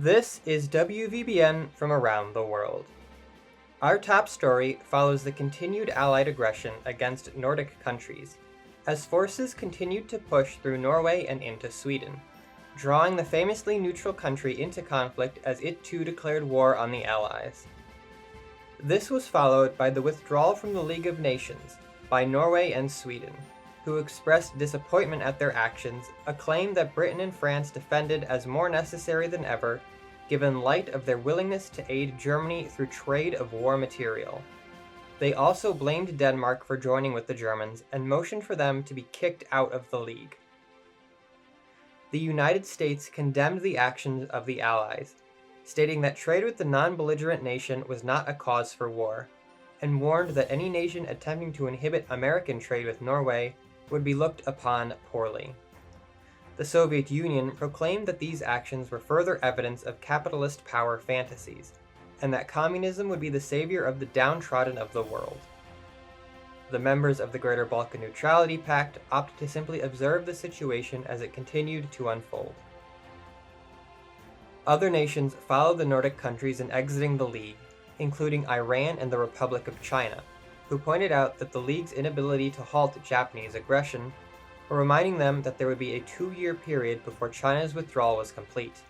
This is WVBN from around the world. Our top story follows the continued Allied aggression against Nordic countries, as forces continued to push through Norway and into Sweden, drawing the famously neutral country into conflict as it too declared war on the Allies. This was followed by the withdrawal from the League of Nations by Norway and Sweden, who expressed disappointment at their actions, a claim that Britain and France defended as more necessary than ever, given light of their willingness to aid Germany through trade of war material. They also blamed Denmark for joining with the Germans and motioned for them to be kicked out of the League. The United States condemned the actions of the Allies, stating that trade with the non-belligerent nation was not a cause for war, and warned that any nation attempting to inhibit American trade with Norway would be looked upon poorly. The Soviet Union proclaimed that these actions were further evidence of capitalist power fantasies, and that communism would be the savior of the downtrodden of the world. The members of the Greater Balkan Neutrality Pact opted to simply observe the situation as it continued to unfold. Other nations followed the Nordic countries in exiting the League, including Iran and the Republic of China, who pointed out that the League's inability to halt Japanese aggression, were reminding them that there would be a 2-year period before China's withdrawal was complete.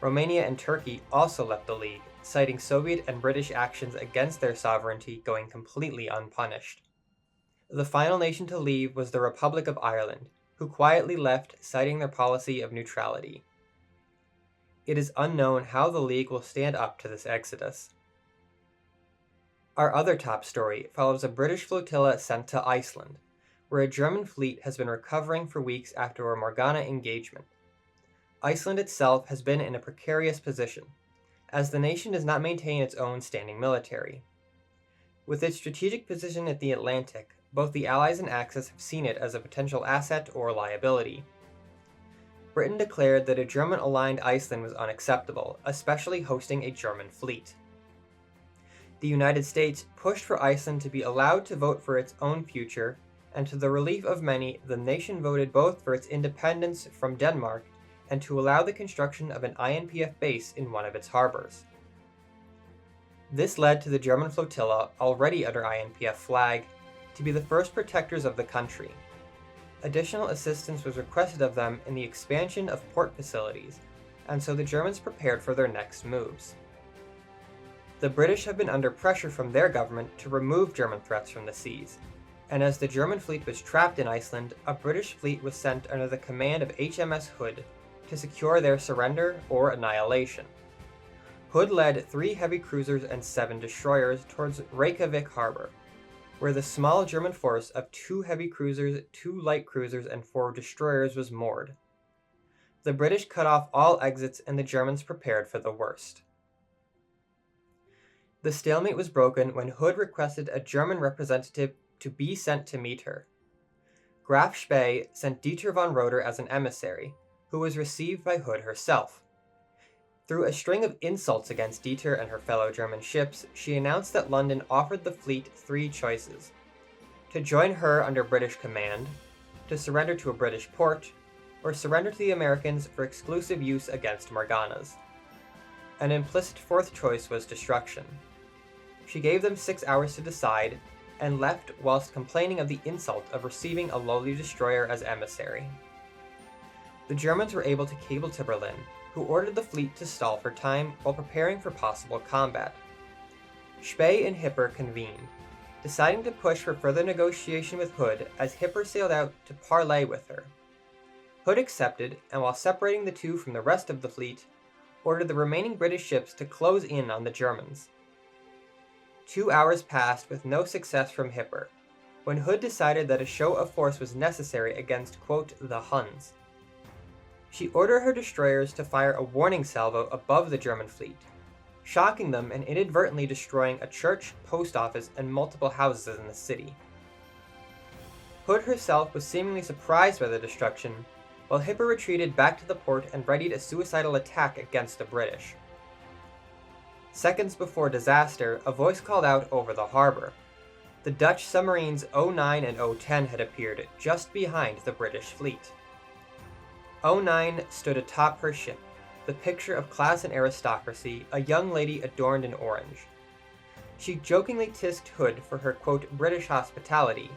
Romania and Turkey also left the League, citing Soviet and British actions against their sovereignty going completely unpunished. The final nation to leave was the Republic of Ireland, who quietly left, citing their policy of neutrality. It is unknown how the League will stand up to this exodus. Our other top story follows a British flotilla sent to Iceland, where a German fleet has been recovering for weeks after a Morgana engagement. Iceland itself has been in a precarious position, as the nation does not maintain its own standing military. With its strategic position at the Atlantic, both the Allies and Axis have seen it as a potential asset or liability. Britain declared that a German-aligned Iceland was unacceptable, especially hosting a German fleet. The United States pushed for Iceland to be allowed to vote for its own future, and to the relief of many, the nation voted both for its independence from Denmark and to allow the construction of an INPF base in one of its harbors. This led to the German flotilla, already under INPF flag, to be the first protectors of the country. Additional assistance was requested of them in the expansion of port facilities, and so the Germans prepared for their next moves. The British have been under pressure from their government to remove German threats from the seas, and as the German fleet was trapped in Iceland, a British fleet was sent under the command of HMS Hood to secure their surrender or annihilation. Hood led 3 heavy cruisers and 7 destroyers towards Reykjavik harbor, where the small German force of 2 heavy cruisers, 2 light cruisers, and 4 destroyers was moored. The British cut off all exits and the Germans prepared for the worst. The stalemate was broken when Hood requested a German representative to be sent to meet her. Graf Spee sent Dieter von Roeder as an emissary, who was received by Hood herself. Through a string of insults against Dieter and her fellow German ships, she announced that London offered the fleet 3 choices: to join her under British command, to surrender to a British port, or surrender to the Americans for exclusive use against Morganas. An implicit 4th choice was destruction. She gave them 6 hours to decide, and left whilst complaining of the insult of receiving a lowly destroyer as emissary. The Germans were able to cable to Berlin, who ordered the fleet to stall for time while preparing for possible combat. Spee and Hipper convened, deciding to push for further negotiation with Hood as Hipper sailed out to parley with her. Hood accepted, and while separating the two from the rest of the fleet, ordered the remaining British ships to close in on the Germans. 2 hours passed with no success from Hipper, when Hood decided that a show of force was necessary against, quote, the Huns. She ordered her destroyers to fire a warning salvo above the German fleet, shocking them and inadvertently destroying a church, post office, and multiple houses in the city. Hood herself was seemingly surprised by the destruction, while Hipper retreated back to the port and readied a suicidal attack against the British. Seconds before disaster, a voice called out over the harbor. The Dutch submarines 09 and 010 had appeared just behind the British fleet. 09 stood atop her ship, the picture of class and aristocracy, a young lady adorned in orange. She jokingly tisked Hood for her, quote, British hospitality,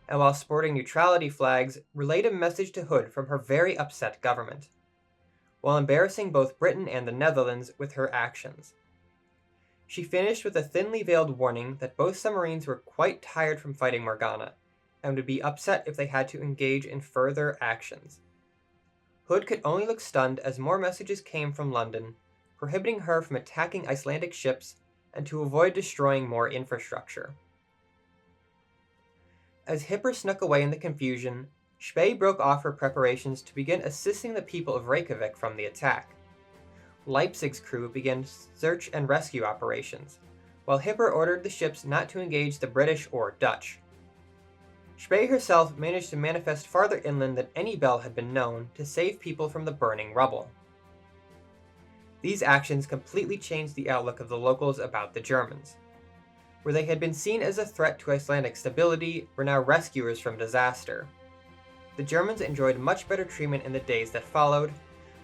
and while sporting neutrality flags, relayed a message to Hood from her very upset government, while embarrassing both Britain and the Netherlands with her actions. She finished with a thinly veiled warning that both submarines were quite tired from fighting Morgana, and would be upset if they had to engage in further actions. Hood could only look stunned as more messages came from London, prohibiting her from attacking Icelandic ships and to avoid destroying more infrastructure. As Hipper snuck away in the confusion, Spee broke off her preparations to begin assisting the people of Reykjavik from the attack. Leipzig's crew began search and rescue operations, while Hipper ordered the ships not to engage the British or Dutch. Spee herself managed to manifest farther inland than any bell had been known to save people from the burning rubble. These actions completely changed the outlook of the locals about the Germans. Where they had been seen as a threat to Icelandic stability, were now rescuers from disaster. The Germans enjoyed much better treatment in the days that followed,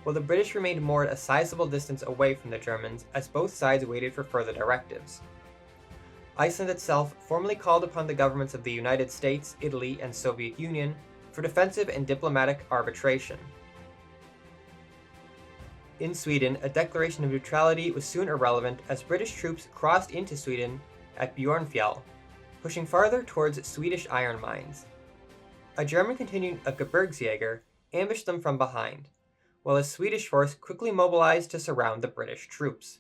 while the British remained moored a sizable distance away from the Germans as both sides waited for further directives. Iceland itself formally called upon the governments of the United States, Italy, and Soviet Union for defensive and diplomatic arbitration. In Sweden, a declaration of neutrality was soon irrelevant as British troops crossed into Sweden at Bjornfjell, pushing farther towards Swedish iron mines. A German contingent of Gebirgsjäger ambushed them from behind, while a Swedish force quickly mobilized to surround the British troops.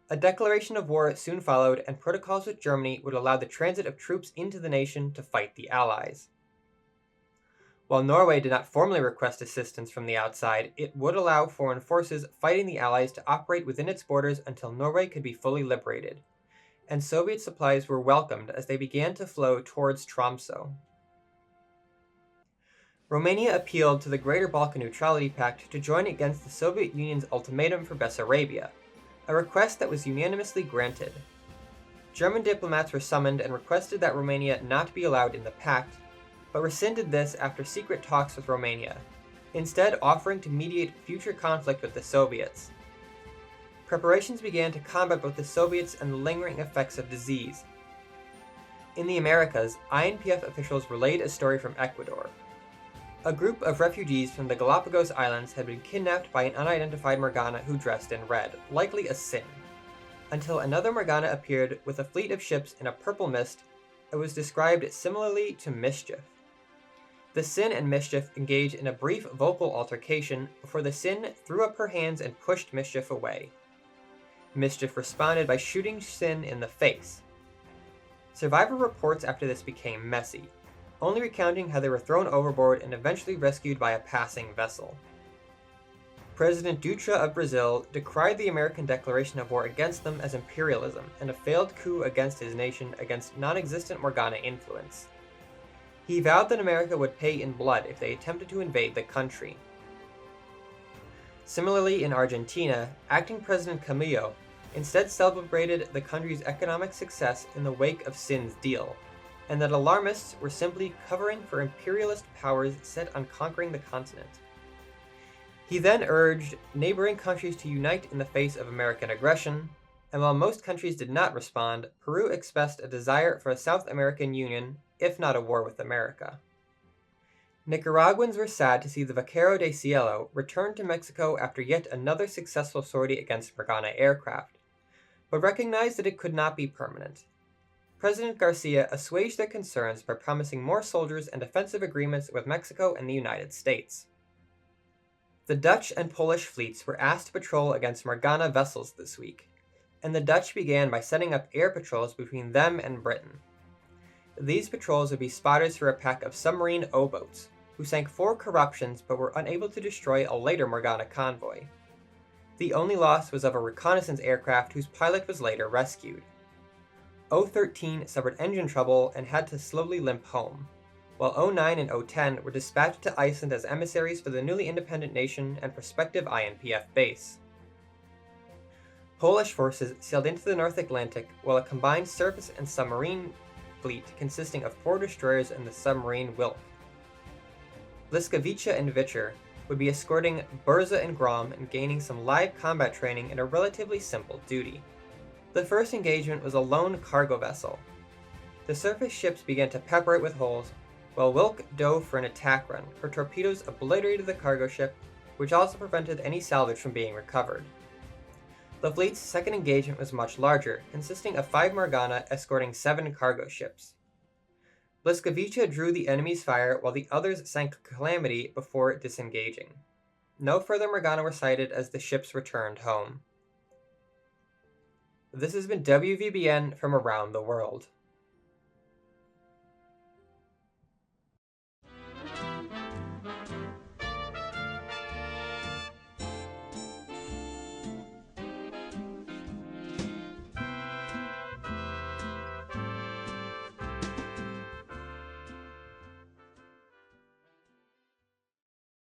A declaration of war soon followed, and protocols with Germany would allow the transit of troops into the nation to fight the Allies. While Norway did not formally request assistance from the outside, it would allow foreign forces fighting the Allies to operate within its borders until Norway could be fully liberated, and Soviet supplies were welcomed as they began to flow towards Tromsø. Romania appealed to the Greater Balkan Neutrality Pact to join against the Soviet Union's ultimatum for Bessarabia, a request that was unanimously granted. German diplomats were summoned and requested that Romania not be allowed in the pact, but rescinded this after secret talks with Romania, instead offering to mediate future conflict with the Soviets. Preparations began to combat both the Soviets and the lingering effects of disease. In the Americas, INPF officials relayed a story from Ecuador. A group of refugees from the Galapagos Islands had been kidnapped by an unidentified Morgana who dressed in red, likely a Sin, until another Morgana appeared with a fleet of ships in a purple mist that was described similarly to Mischief. The Sin and Mischief engaged in a brief vocal altercation before the Sin threw up her hands and pushed Mischief away. Mischief responded by shooting Sin in the face. Survivor reports after this became messy, only recounting how they were thrown overboard and eventually rescued by a passing vessel. President Dutra of Brazil decried the American declaration of war against them as imperialism and a failed coup against his nation against non-existent Morgana influence. He vowed that America would pay in blood if they attempted to invade the country. Similarly, in Argentina, acting President Camillo instead celebrated the country's economic success in the wake of Sin's deal, and that alarmists were simply covering for imperialist powers set on conquering the continent. He then urged neighboring countries to unite in the face of American aggression, and while most countries did not respond, Peru expressed a desire for a South American union, if not a war with America. Nicaraguans were sad to see the Vaquero de Cielo return to Mexico after yet another successful sortie against Morgana aircraft, but recognized that it could not be permanent. President Garcia assuaged their concerns by promising more soldiers and defensive agreements with Mexico and the United States. The Dutch and Polish fleets were asked to patrol against Morgana vessels this week, and the Dutch began by setting up air patrols between them and Britain. These patrols would be spotters for a pack of submarine O-boats, who sank 4 corruptions but were unable to destroy a later Morgana convoy. The only loss was of a reconnaissance aircraft whose pilot was later rescued. O-13 suffered engine trouble and had to slowly limp home, while O-9 and O-10 were dispatched to Iceland as emissaries for the newly independent nation and prospective INPF base. Polish forces sailed into the North Atlantic while a combined surface and submarine fleet consisting of 4 destroyers and the submarine Wilk. Bliskovica and Vicher would be escorting Burza and Grom and gaining some live combat training in a relatively simple duty. The first engagement was a lone cargo vessel. The surface ships began to pepper it with holes, while Wilk dove for an attack run. Her torpedoes obliterated the cargo ship, which also prevented any salvage from being recovered. The fleet's second engagement was much larger, consisting of 5 Morgana escorting 7 cargo ships. Bliskovica drew the enemy's fire while the others sank Calamity before disengaging. No further Morgana were sighted as the ships returned home. This has been WVBN from around the world.